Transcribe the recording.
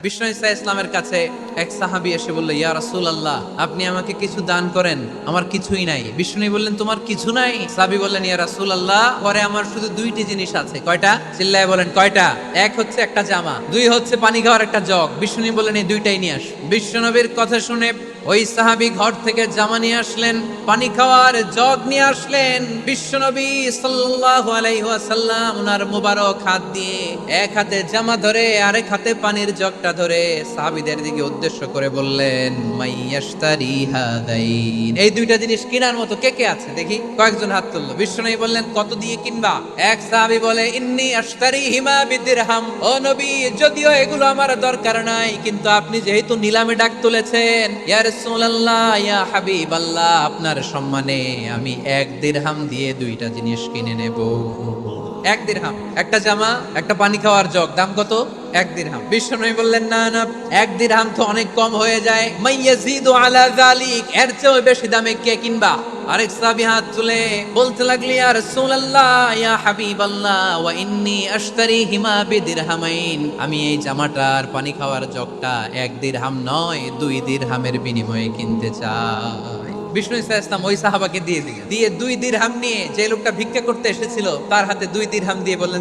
বিষ্ণু ইসা ইসলামের কাছে এক সাহাবী এসে বলল, ইয়া রাসূলুল্লাহ, আপনি আমাকে কিছু দান করেন, আমার কিছুই নাই। বিষ্ণু বললেন, তোমার কিছু নাই? সাহাবী বললেন, ইয়া রাসূলুল্লাহ, পরে আমার শুধু দুইটি জিনিস আছে। কয়টা? চিল্লায় বলেন কয়টা? এক হচ্ছে একটা জামা, দুই হচ্ছে পানি খাওয়ার একটা জগ। বিষ্ণু বললেন, এই দুইটাই নিয়ে আস। বিশ্বনবীর কথা শুনে ওই সাহাবী ঘর থেকে জামা নিয়ে আসলেন, পানি খাওয়ার জগ নিয়ে আসলেন। বিশ্বনবী সাল্লাল্লাহু আলাইহি ওয়াসাল্লাম ওনার মুবারক হাত দিয়ে এক হাতে জামা ধরে আরেক হাতে পানির জগটা ধরে সাহাবীদের দিকে উদ্দেশ্য করে বললেন, মাইয়াশতারি হাদাইন, এই দুইটা জিনিস কেনার মতো কে কে আছে দেখি। কয়েকজন হাত তুললো। বিশ্বনবী বললেন, কত দিয়ে কিনবা? এক সাহাবী বলে, ইন্নী আশতারিহিমা বিদিরহাম, ও নবী, যদিও এগুলো আমার দরকার নাই, কিন্তু আপনি যেহেতু নিলামে ডাক তুলেছেন, ইয়া রাসূলুল্লাহ, ইয়া হাবিবাল্লাহ, আপনার সম্মানে আমি 1 দিরহাম দিয়ে দুইটা জিনিস কিনে নেব। 1 দিরহাম, একটা জামা, একটা পানি খাওয়ার জগ, দাম কত? 1 দিরহাম। বিশ্বনবী বললেন, না না, 1 দিরহাম তো অনেক কম হয়ে যায়। মাইয়াজিদু আলা যালিক, এর চেয়ে বেশি দামে কে কিনবা? আরেক সাহাবী হাত তুলে বলতে লাগলি, ইয়া রাসূলুল্লাহ, ইয়া হাবিবাল্লাহ, ওয়া ইন্নী আশতারিহিমা বিদিরহামাইন, আমি এই জামাটার পানি খাওয়ার জগটা 1 দিরহাম নয় 2 দিরহামের বিনিময়ে কিনতে চাই। বিষ্ণু ইসা ইসলাম ওই সাহাবাকে দিয়ে 2 দিরহাম নিয়ে যে লোকটা ভিক্ষা করতে এসেছিল তার হাতে 2 দিরহাম দিয়ে বললেন,